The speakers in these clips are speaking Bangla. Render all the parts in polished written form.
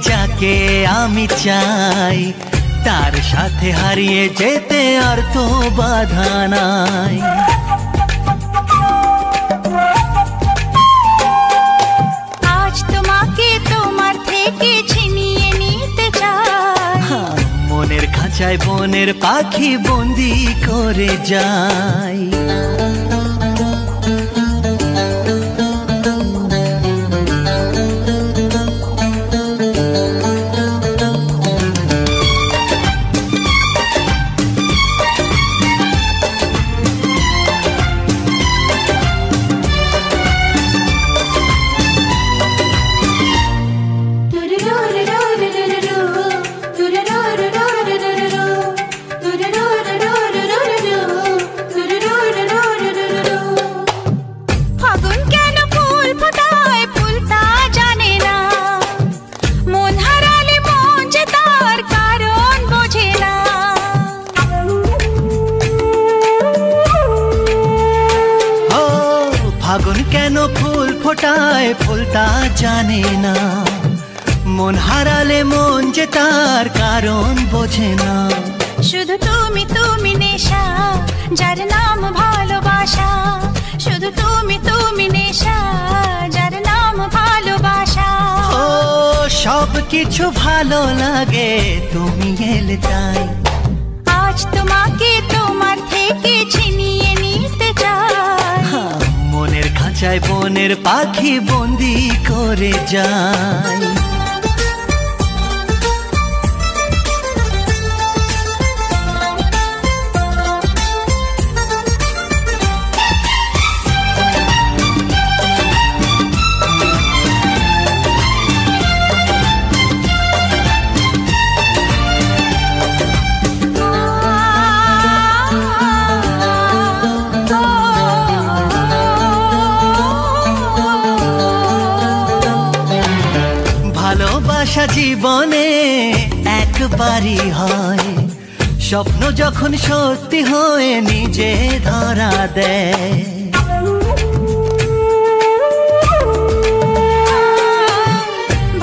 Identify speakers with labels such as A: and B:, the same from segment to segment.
A: যাকে আমি চাই, তার সাথে হারিয়ে যেতে আর তো বাধা নাই।
B: আজ তোমাকে তোমার থেকে ছিনিয়ে নিতে চাই,
A: মনের খাঁচায় বনের পাখি বন্দি করে যাই। ফাগুন কেন ফুল ফোটায় ফুল তা জানে না, মন হারালে মন যে তার কারণ বোঝে না।
B: শুধু তুমি তুমি নেশা, যার নাম ভালোবাসা। শুধু তুমি তুমি নেশা, যার নাম ভালোবাসা।
A: ও সব কিছু ভালো লাগে তুমি এলে তাই।
B: আজ তোমাকে তোমার থেকে ছিনিয়ে নিতে চাই,
A: মনের খাঁচায় বনের পাখি বন্দি করে যাই। ভালোবাসা জীবনে একবারই হয়, স্বপ্ন যখন সত্যি হয়ে নিজে ধরা দেয়।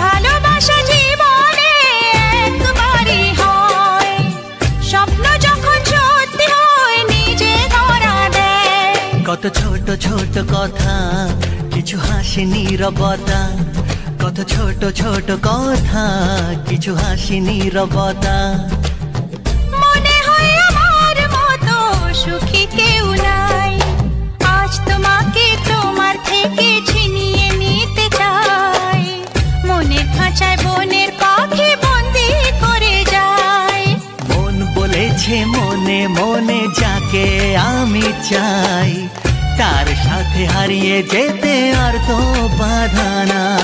B: ভালোবাসা জীবনে একবারই হয়, স্বপ্ন যখন সত্যি হয় নিজে ধরা দেয়।
A: কত ছোট ছোট কথা, কিছু হাসি নীরবতা। কত ছোট ছোট কথা, কিছু হাসি নীরবতা।
B: মনে হয় আমার মতো সুখী কেউ নাই। আজ তোমাকে তোমার থেকে ছিনিয়ে নিতে চাই, মনের খাঁচায় বনের পাখি বন্দি করে যায়।
A: মন বলেছে মনে মনে যাকে আমি চাই, তার সাথে হারিয়ে যেতে আর তো বাধা নাই।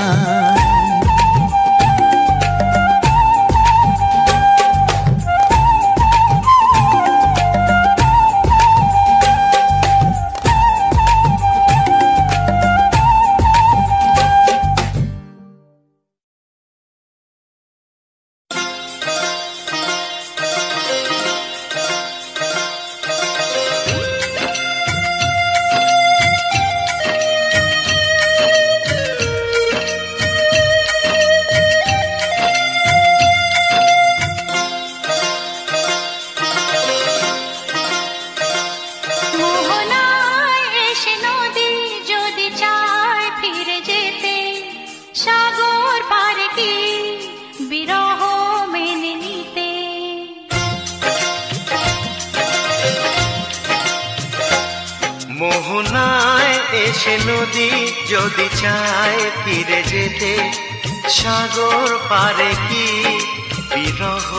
A: এসে নদী যদি চায় ফিরে যেতে, সাগর পারে কি বিরহ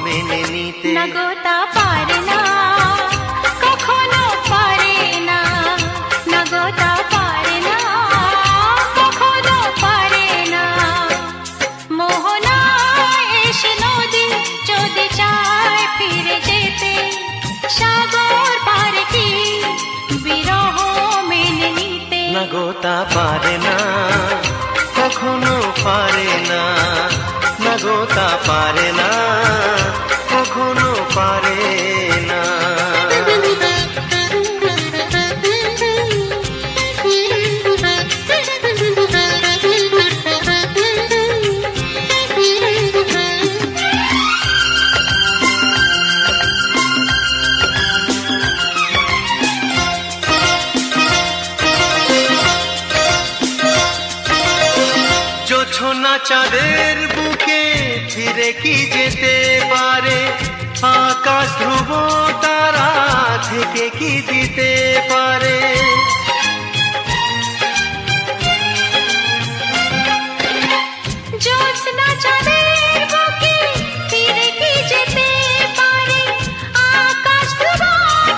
A: মেনে নিতে?
B: না গো তা পারে না, কখনো পারে না। না গো তা পারে না, কখনো পারে না। মোহনা এসে নদী যদি চায় ফিরে যেতে, সাগর পারে কি বিরহ মেনে নিতে?
A: না গো তা পারে না, কখনো পারে না। না গো তা পারে না, কখনো পারে না। চাঁদের বুকে ফিরে কি যেতে পারে, আকাশ ধ্রুব তারা থেকে কি দিতে পারে।
B: জ্যোৎস্না চাঁদের বুকে ফিরে কি যেতে পারে, আকাশ ধ্রুব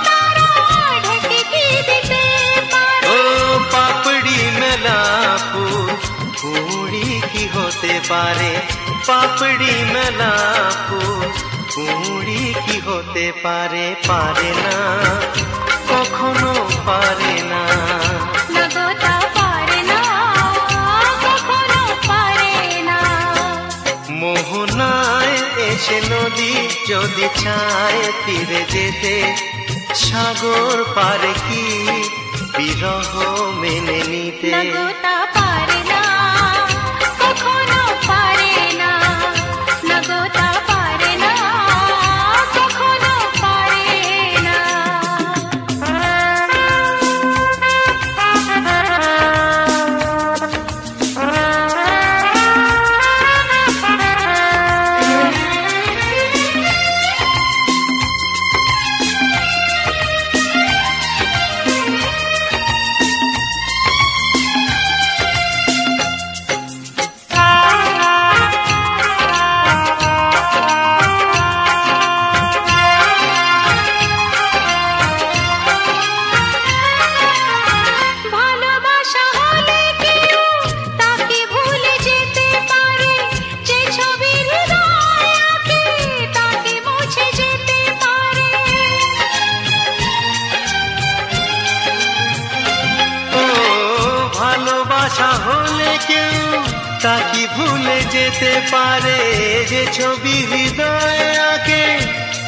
B: তারা ঢেকে কি দিতে পারে।
A: ও পাপড়ি মেলা ফুল কুঁড়ি কি হতে পারে, পাপড়ি মেলা ফুল কুঁড়ি কি হতে পারে, পারে না কখনো পারে না।
B: নগতা পারে না, কখনো পারে না।
A: মোহনায় এসে নদী যদি চায় ফিরে যেতে, সাগর পারে কি বিরহ মেনে নিতে।
B: নগতা পারে না, কখনো পারে না। নগতা পারে না, কখনো পারে না। ভালোবাসা হলে কেউ তাকে ভুলে যেতে পারে, যে ছবির হৃদয় আঁকে তাকে মুছে যেতে পারে।
A: ও ভালোবাসা হলে কেউ তাকে ভুলে যেতে পারে, যে ছবি হৃদয় আঁকে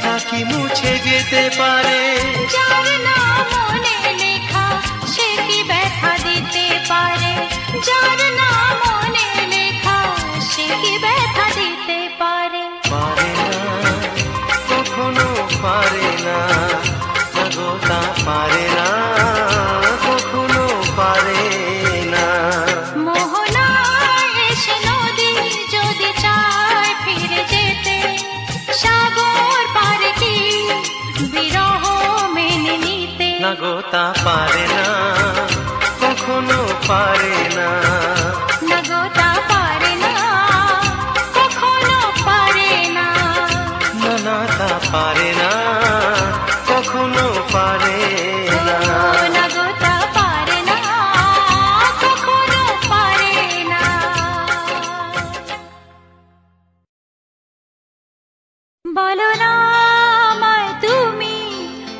A: তাকে মুছে যেতে পারে।
B: যার নাম মনে লেখা সে কি ব্যথা দিতে পারে, যার নাম মনে লেখা সে কি ব্যথা দিতে পারে।
A: পারে না কখনো পারে না, নগতা পারে না কখনো পারে না।
B: মোহনায় এসে নদী যদি চায় ফিরে যেতে, সাগর পারে কি বিরহ মেনে নিতে।
A: নগতা পারে না কখনো পারে না।
B: নগতা পারে না, কখনো পারে না।
A: নানাতা পারে না কখনো পারে না।
B: নগতা পারে না, কখনো পারে না। বলো না আমায় তুমি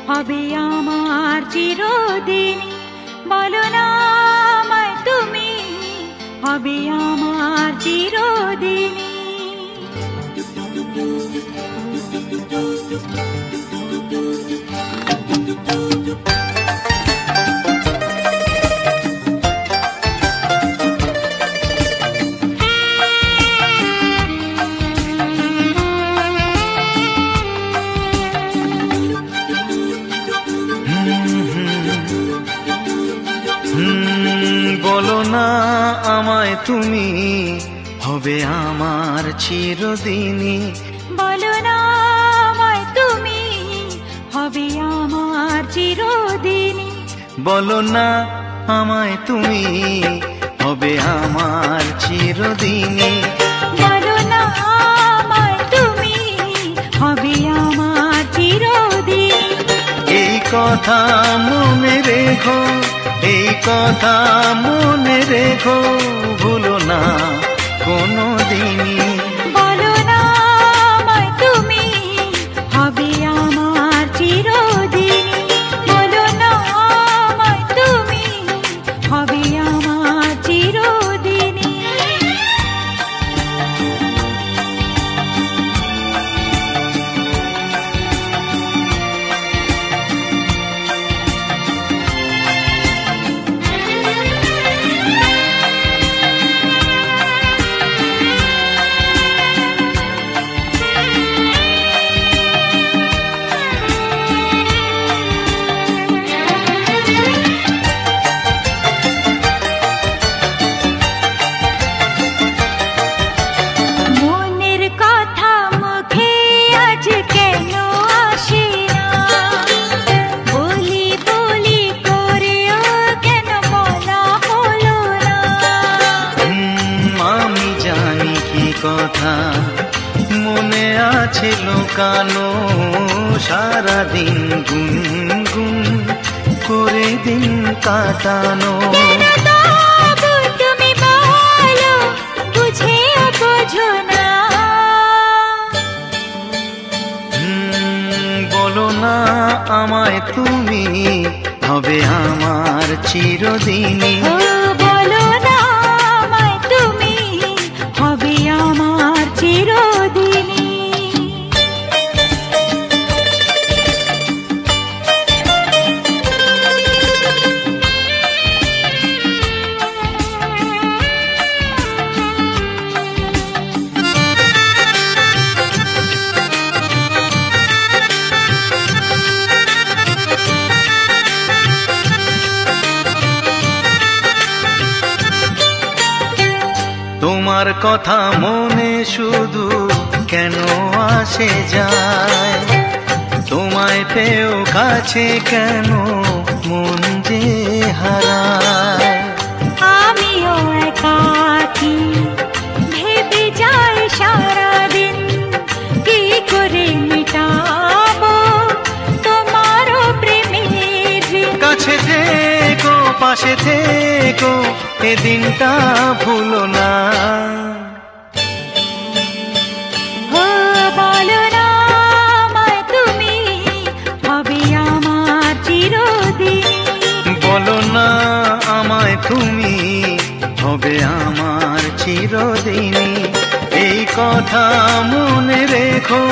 B: হবে আমার চিরদিনই, বলো না আমায় তুমি হবে আমার চিরদিনই।
A: বলো না আমায় তুমি হবে আমার চিরদিনই,
B: বলো না আমায় তুমি হবে আমার চিরদিনই।
A: বলো না আমায় তুমি হবে আমার চিরদিনই।
B: বলো না আমায় তুমি হবে আমার চিরদিনই।
A: এই কথা মনে রেখো, এই কথা মনে রেখো, ভুলো না কোনো দিনই।
B: বলো না আমায় তুমি হবে আমার চিরদিনই, বলো না আমায় তুমি হবে আমার চিরদিনই।
A: লুকানো সারাদিন গুনগুন করে দিন কাটানো।
B: তুমি বলো বুঝে বোঝো না,
A: বলো না আমায় তুমি হবে আমার চিরদিনই।
B: বলো না আমায় তুমি হবে আমার চিরদিনই।
A: তোমার কথা মনে শুধু কেন আসে যায়, তোমায় পেও কাছে কেন মন যে হারায়।
B: আমিও একাকী ভেবে যাই সারাদিন, কি করে মিটাবো তোমারও প্রেমের ঋণ।
A: কাছে থেকো পাশে থেকো এ দিনটা ভুলো না।
B: বলো না আমায় তুমি হবে আমার চিরদিনই।
A: বলো না আমায় তুমি হবে আমার চিরদিনই। এই কথা মনে রেখো,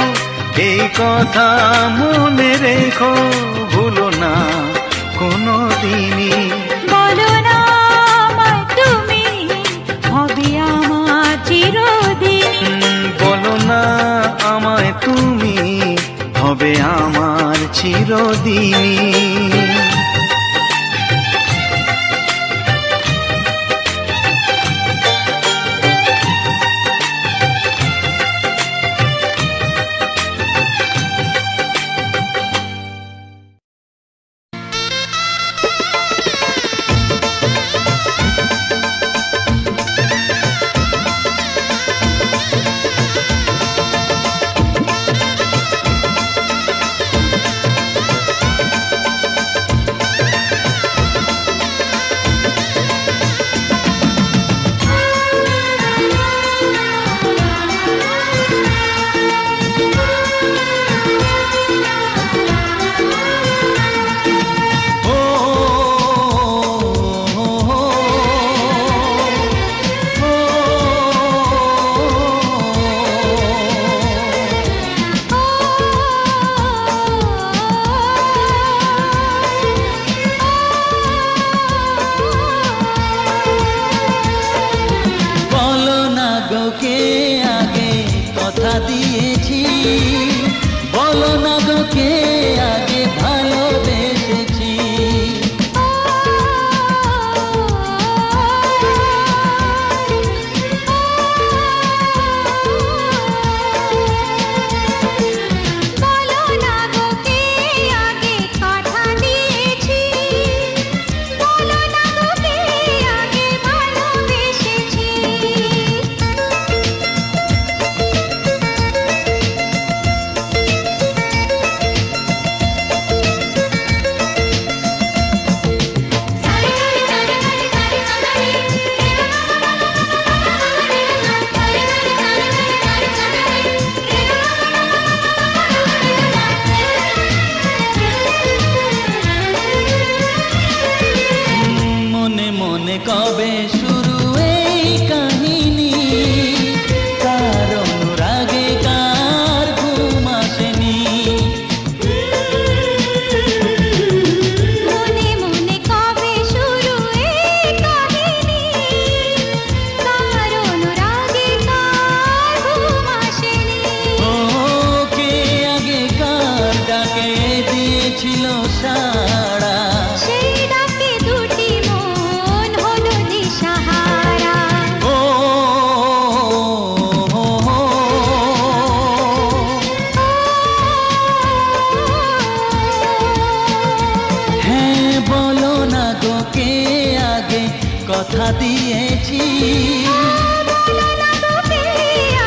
A: এই কথা মনে রেখো, ভুলো না কোনো দিনই।
B: বলো না আমায় তুমি হবে আমার চিরদিনই।
A: বলো না আমায় তুমি হবে আমার চিরদিনই। কথা দিয়েছি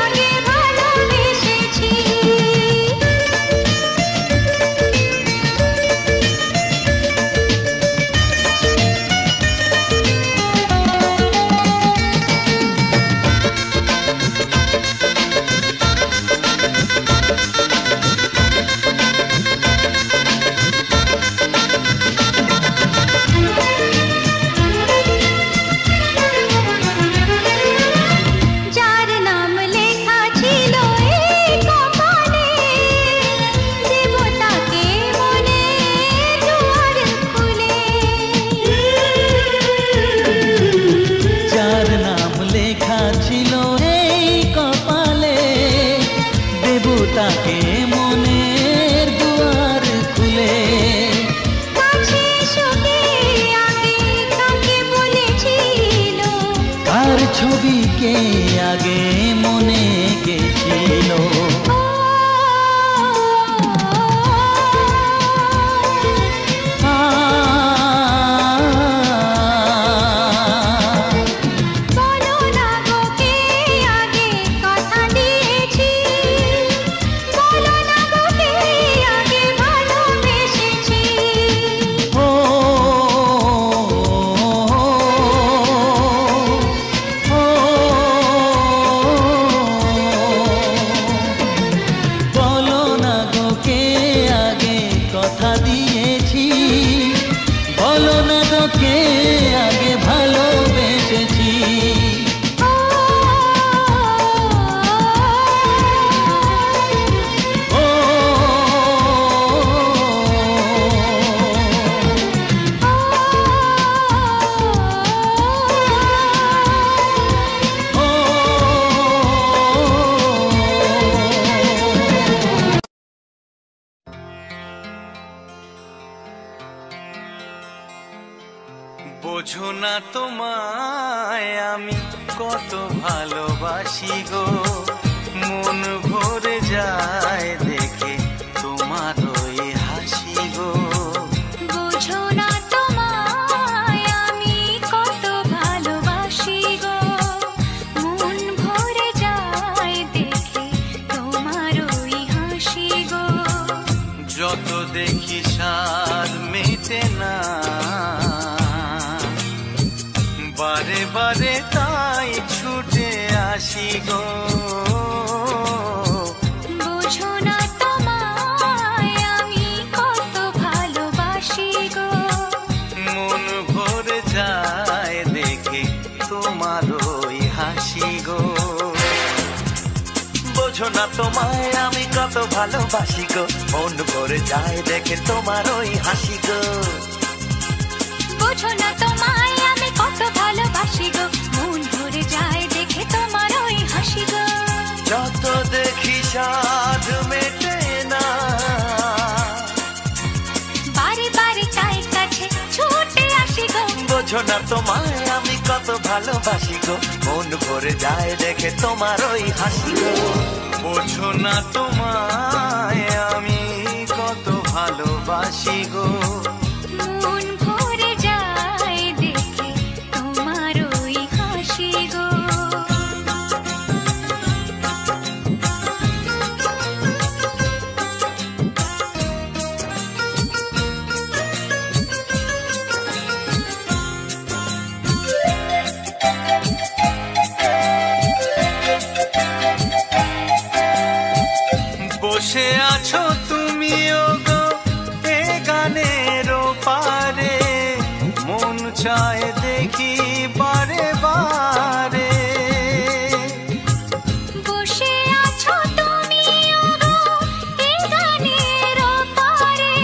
B: আগে ভালোবেসেছি
A: বোঝো না তোমায় আমি কত ভালোবাসি গো, মন ভরে যায় দেখে তোমার ওই হাসি গো।
B: বোঝো না তোমায় আমি কত ভালোবাসি গো, মন ভরে যায় দেখে তোমার ওই হাসি গো।
A: যত দেখি স্বাদ মেটে না, বারে বারে তাই ছুটে আসি গো।
B: বোঝো না তোমায় আমি কত ভালোবাসি গো,
A: মন ভরে যায় দেখে তোমার ওই হাসি গো। বোঝো না তোমায় আমি কত ভালোবাসি গো, মন ভরে যায় দেখে তোমার ওই হাসি গো।
B: বোঝো না তোমায় আমি কত ভালোবাসি গো, মন ভরে যায় দেখে তোমার ওই হাসি গো।
A: যত দেখি স্বাদ মেটে না,
B: বারে বারে তাই কাছে ছুটে আসি গো।
A: বোঝো না তোমায় আমি কত ভালোবাসি গো, মন ভরে যায় দেখে তোমার ওই হাসি গো। বোঝো না তোমায় আমি কত ভালোবাসি গো,
B: মন ভরে যায় দেখে তোমার ওই হাসি গো।
A: বসে আছো তুমিও গো এ গানের পারে, মন চায় দেখি বারে বারে।
B: বসে আছো তুমি গো এ গানের পারে,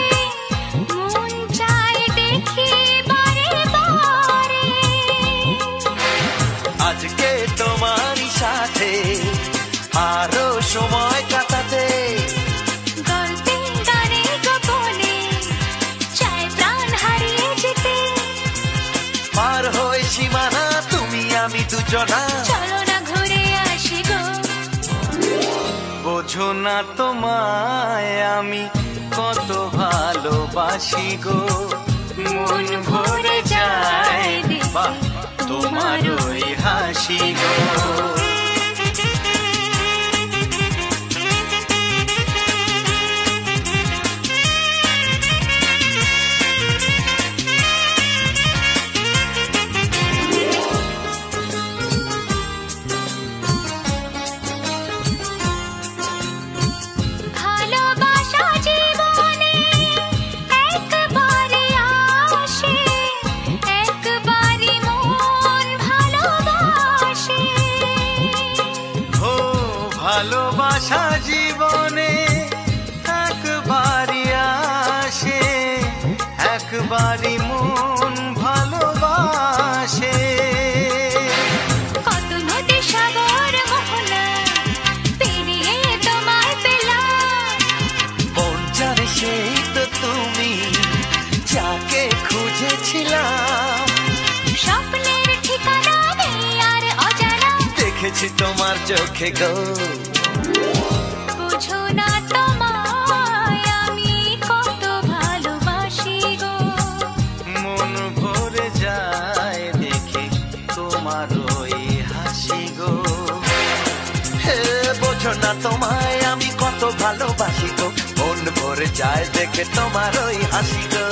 B: মন চায় দেখি বারে বারে।
A: আজকে তোমারই সাথে আরো সময় কাটাতে,
B: গল্পে গানে গোপনে চায় প্রাণ হারিয়ে যেতে।
A: পার হয়ে সীমানা তুমি আমি দুজনা,
B: চলো না ঘুরে আসি গো।
A: বোঝো না তোমায় আমি কত ভালোবাসি গো, মন ভরে যায় দেখে তোমার ওই হাসি গো।
B: ভালোবাসা জীবনে একবারই আসে, একবারই মন ভালোবাসে।
A: ও ভালোবাসা জীবনে একবারই আসে, একবারই মন ভালোবাসে।
B: কত নদী সাগর মোহনা পেরিয়ে তোমায় পেলাম,
A: মন জানে সেই তো তুমি যাকে খুঁজেছিলাম।
B: স্বপ্নের ঠিকানা নেই আর অজানা,
A: দেখেছি তোমার চোখে গো।
B: বোঝো না তোমায় আমি কত ভালোবাসি গো,
A: মন ভরে যায় দেখে তোমার ওই হাসি গো। হে বোঝো না তোমায় আমি কত ভালোবাসি গো, মন ভরে যায় দেখে তোমার ওই হাসি গো।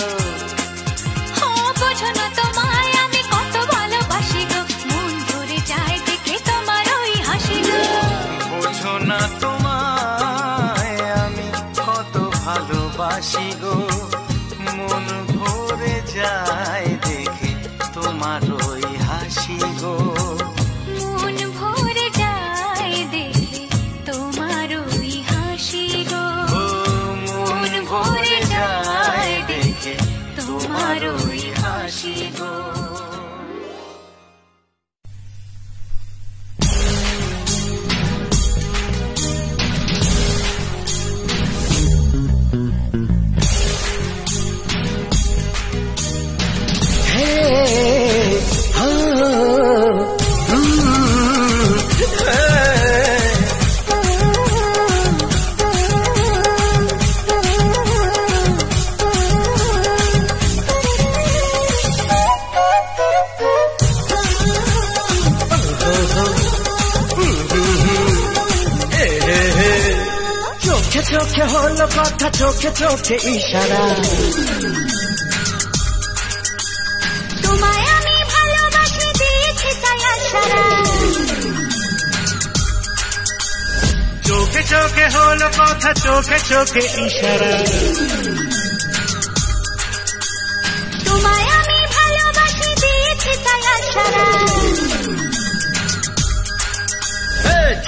B: ও বোঝো না তোমায় আমি কত ভালোবাসি গো, মন ভরে যায় দেখে তোমার ওই হাসি গো।
A: বোঝো না তোমায় আমি কত ভালোবাসি গো, মন ভরে যায় দেখে তোমার ওই হাসি গো।
B: মন ভরে যায় দেখে তোমার ওই হাসি গো,
A: ও মন ভরে যায় দেখে তোমার ওই হাসি গো। চোখে হলো কথা, চোখে চোখে ইশারা।
B: তোমায় আমি ভালোবাসি দিয়েছি তাই আশারা।
C: চোখে চোখে হলো কথা, চোখে চোখে ইশারা।
B: তোমায় আমি ভালোবাসি দিয়েছি তাই আশারা।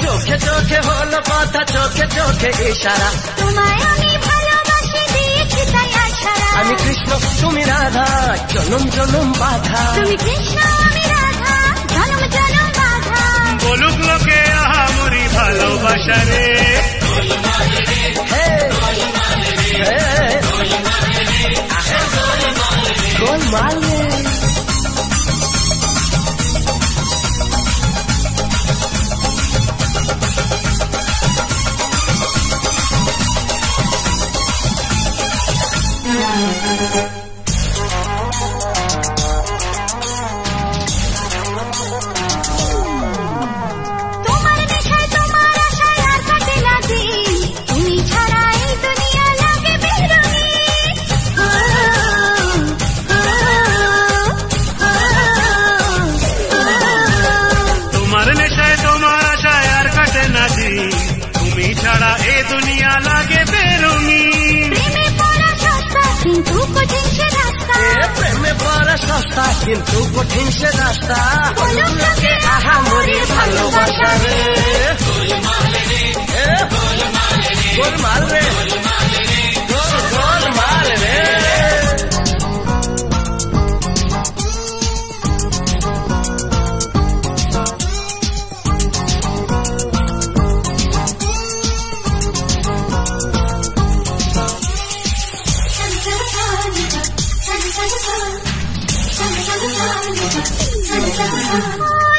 A: চোখে চোখে হলো কথা, চোখে চোখে ইশারা।
B: তোমায় আমি ভালোবাসি দিয়েছি তাই আশারা।
A: আমি কৃষ্ণ তুমি রাধা, জনম জনম বাধা।
B: তুমি কৃষ্ণ আমি রাধা, জনম জনম বাধা।
C: বলুক লোকে আহামরি ভালোবাসা রে।
A: গোলমাল রে।
B: তোমার নেশায় তোমার আশায় আর কাটে না দিন, তুমি ছাড়া এই দুনিয়া লাগে বেরঙিন।
C: তোমার নেশায় তোমার আশায় আর কাটে না দিন, তুমি ছাড়া এ দুনিয়া লাগে বেরঙিন।
B: প্রেমে পড়া সস্তা কিন্তু কঠিন সে রাস্তা।
A: প্রেমে পড়া সস্তা কিন্তু কঠিন সে রাস্তা।
B: বলুক লোকে
A: আহামরি ভালোবাসা রে। গোলমাল রে, গোলমাল রে।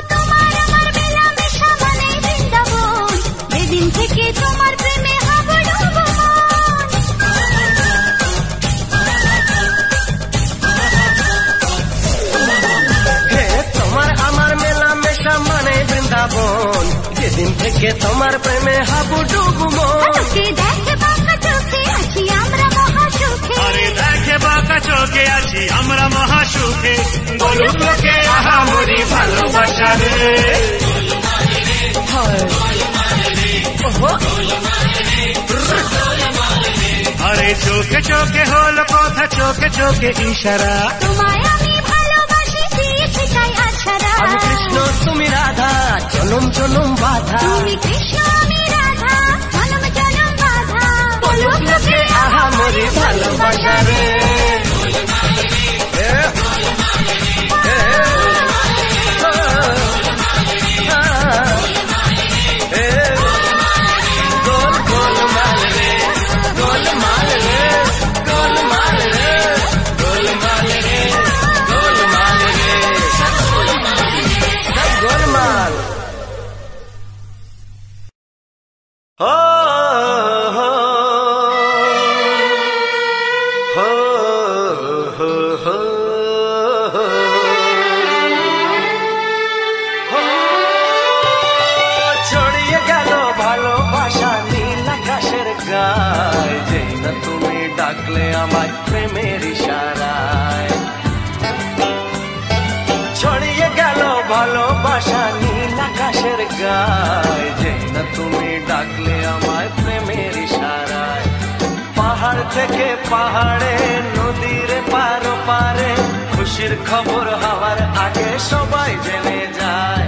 B: তোমার আমার মেলামেশা মানে বৃন্দাবন, যেদিন থেকে তোমার প্রেমে হব ডুবো
A: হে তোমার আমার মেলামেশা মানে বৃন্দাবন, যেদিন থেকে তোমার প্রেমে হাবুডুবু মন।
B: লোকে দেখে বাঁকা চোখে আছি আমরা মহাসুখে।
C: আরে দেখে বাঁকা চোখে আছি আমরা মহাসুখে। বলুক লোকে আহামরি ভালোবাসা রে। আরে চোখে চোখে হলো কথা, চোখে চোখে ইশারা।
B: তোমায় আমি ভালোবাসি দিয়েছি তাই আশারা।
A: আমি কৃষ্ণ তুমি রাধা, জনম জনম বাধা।
B: তুমি কৃষ্ণ আমি রাধা, জনম জনম বাধা। বলুক লোকে
A: আহামরি ভালোবাসা রে। গোলমাল রে, গোলমাল রে, গোলমাল রে, গোলমাল রে, গোলমাল রে, সব গোলমাল। हो हो हो हो हो ছড়িয়ে গেল ভালোবাসা নীল আকাশের গায়, যেই না তুমি ডাকলে আমায় প্রেমের ইশারায়। ছড়িয়ে গেল ভালোবাসা নীল আকাশের গায়, যেই না তুমি ডাকলে আমায় প্রেমের ইশারায়। পাহাড় থেকে পাহাড়ে, নদীর পারো পারে, খুশির খবর হওয়ার আগে সবাই জেনে যায়।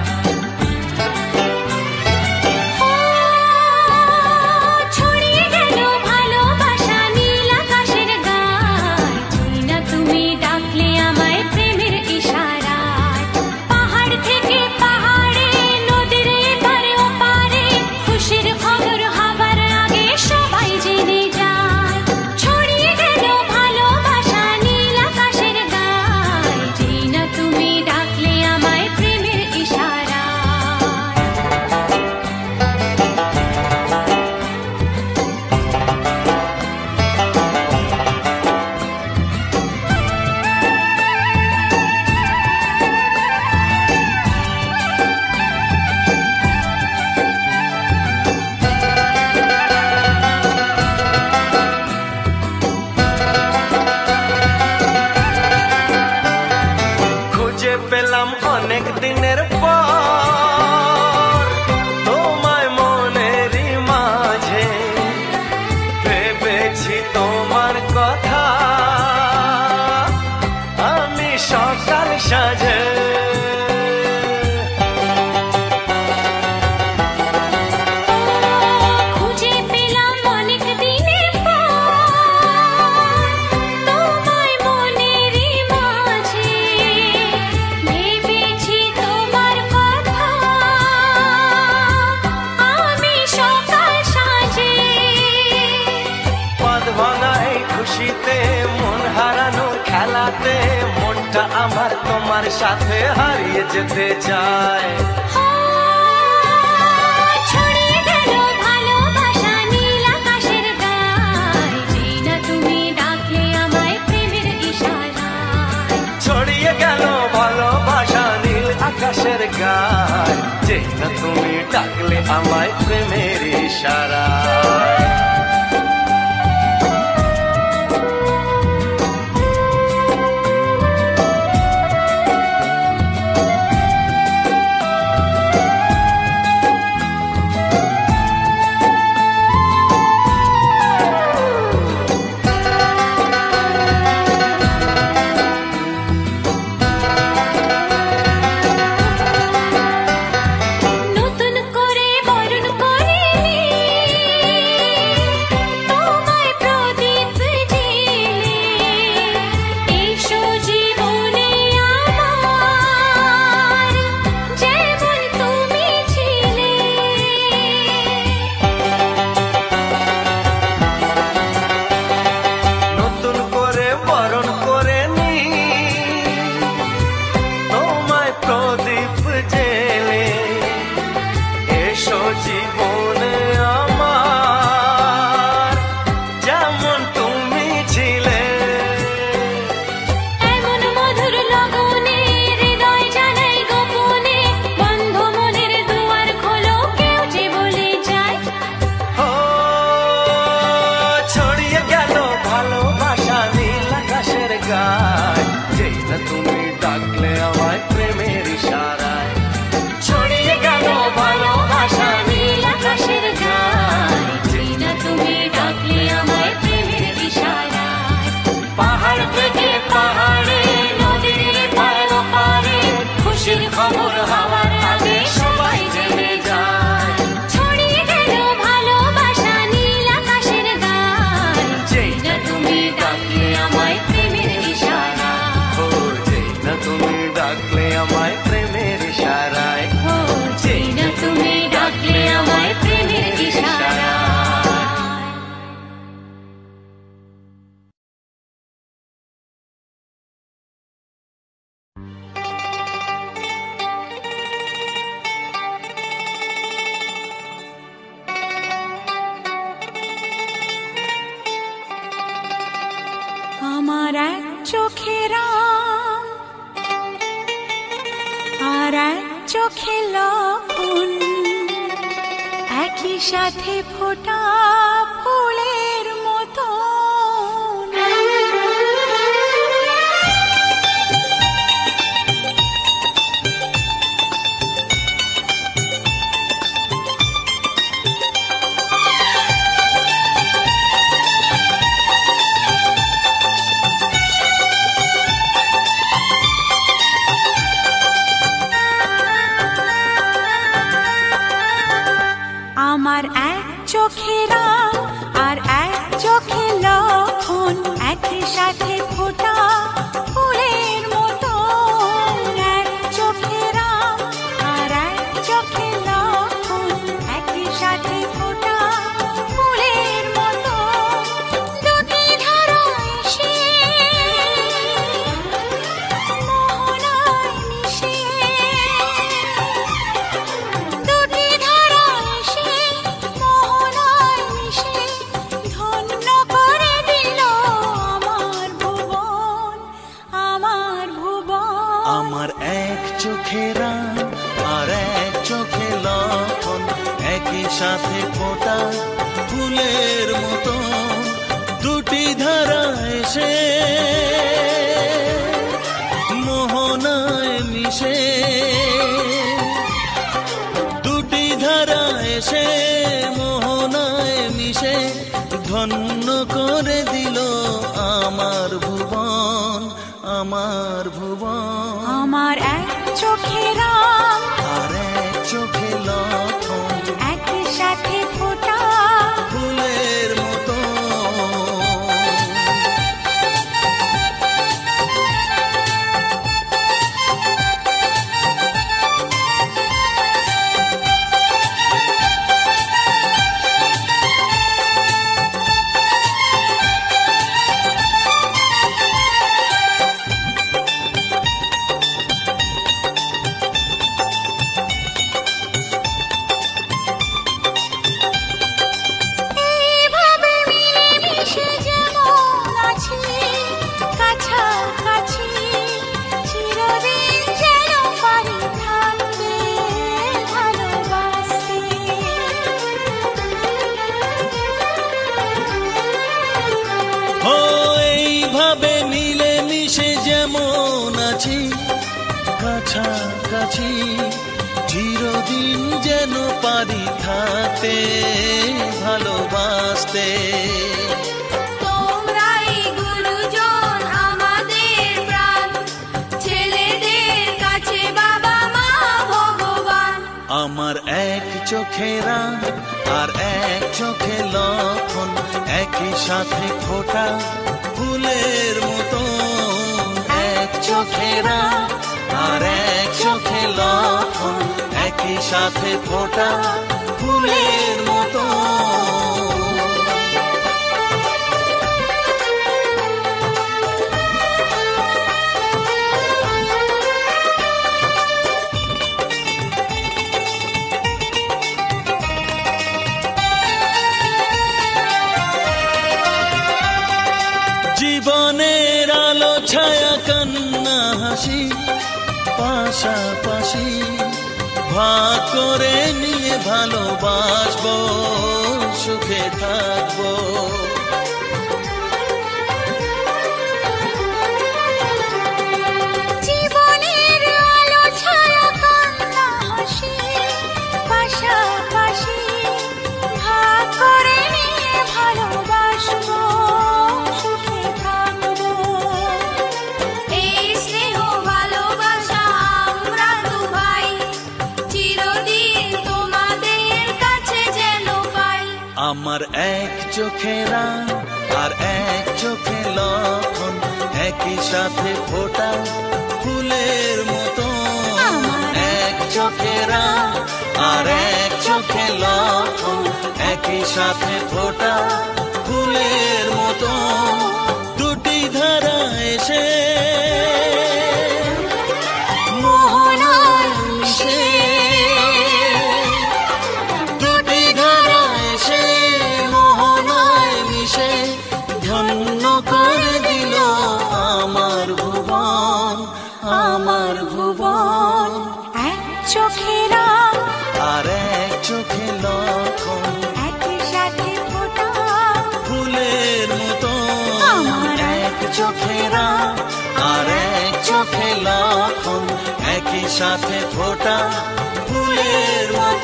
B: ছড়িয়ে গেল ভালোবাসা নীল আকাশের গায়, যেই না তুমি ডাকলে আমায় প্রেমের ইশারায়। পাহাড় থেকে পাহাড়ে, নদীর এপারে ওপারে, খুশির খবর হবার আগে সবাই জেনে যায়। ছড়িয়ে গেল ভালোবাসা
A: অনেক দিনের পর তোমায় মনেরই মাঝে ভেবেছি তোমার কথা আমি সকাল সাজে মন হারানোর খেলাতে মনটা আমার তোমার সাথে হারিয়ে যেতে চায়
B: ছড়িয়ে গেল ভালোবাসা নীল আকাশের গায় যেই না তুমি ডাকলে আমায় প্রেমের ইশারায়
A: ছড়িয়ে গেল ভালোবাসা নীল আকাশের গায় যেই না তুমি ডাকলে আমায় প্রেমের ইশারায় তুমি ডাকলে আমায় প্রেমের ইশারায় ছড়িয়ে গেল ভালোবাসা নীল আকাশের গায় যেই না তুমি ডাকলে আমায় প্রেমের ইশারায় পাহাড় থেকে পাহাড়ে নদীর পার পারে খুশির খবর হওয়ার আগে সবাই জেনে যায়
B: ছড়িয়ে গেল ভালোবাসা নীল আকাশের গায়
A: যেই না তুমি ডাকলে আমায় প্রেমের ইশারায় তুমি ডাকলে আমায় প্রেমের ইশারায় যেই না তুমি ডাকলে আমায় প্রেমের ইশারায়
B: আমার এক চোখের আর এক চোখে লক্ষণ একই সাথে ফোটা ফুলের মতো আমার এক চোখের আর এক চোখে লক্ষণ একই সাথে ফোটা ফুলের মতো এক চোখের আর এক চোখে লক্ষণ একই সাথে ফোটা ফুলের মতো দুটি ধারা এসে মোহনায় মিশে দুটি ধারা এসে মোহনায় মিশে ধন্য করে দিল আমার ভুবন আমার ভুবন
A: আমার এক চোখের আর এক চোখে লক্ষণ একই সাথে ফোটা ফুলের মতো দুটি ধারা এসে মোহনায় মিশে ভুবন, আমার ভুবন।
B: আমার এক চোখে রাম
A: আর এক চোখে লক্ষণ,
B: একই সাথে ফোটা
A: ফুলের মতো।
B: এইভাবে মিলেমিশে যেমন আছি কাছাকাছি, চিরদিন যেন পারি থাকতে ভালোবাসতে।
A: ও এইভাবে মিলে মিশে যেমন আছি কাছাকাছি, চিরদিন যেন পারি থাকতে ভালোবাসতে।
B: তোমরাই গুরুজন আমাদের প্রাণ, ছেলেদের কাছে বাবা মা ভগবান।
A: আমার এক চোখে রাম আর এক চোখে লক্ষণ, একই সাথে ফোটা ফুলের মতো। এক চোখে রাম আর এক চোখে লক্ষণ, একই সাথে ফোটা ফুলের মতো। জীবনের আলো ছায়া কান্না হাসি পাশাপাশি, ভাগ করে নিয়ে ভালোবাসবো, সুখে থাকবো।
B: জীবনের আলো ছায়া কান্না হাসি পাশাপাশি, ভাগ করে নিয়ে ভালোবাসবো, সুখে থাকবো। এই স্নেহ ভালোবাসা আমরা দু ভাই, চিরদিন তোমাদের কাছে যেন পাই।
A: আমার এক চোখে রাম আর এক চোখে লক্ষণ, একই সাথে ফোটা ফুলের মতো। এক চোখে রাম আর এক চোখে লক্ষণ, একই সাথে ফোটা ফুলের মতো। দুটি ধারা এসে মোহনায় মিশে, দুটি ধারা এসে মোহনায় মিশে, ধন্য করে দিল আমার ভুবন, আমার ভুবন।
B: এক চোখে রাম
A: আর এক চোখে লক্ষণ,
B: একই সাথে ফোটা
A: ফুলের মতো। এক চোখে রাম আর এক চোখে লক্ষণ, একই সাথে ফোটা ফুলের মতো।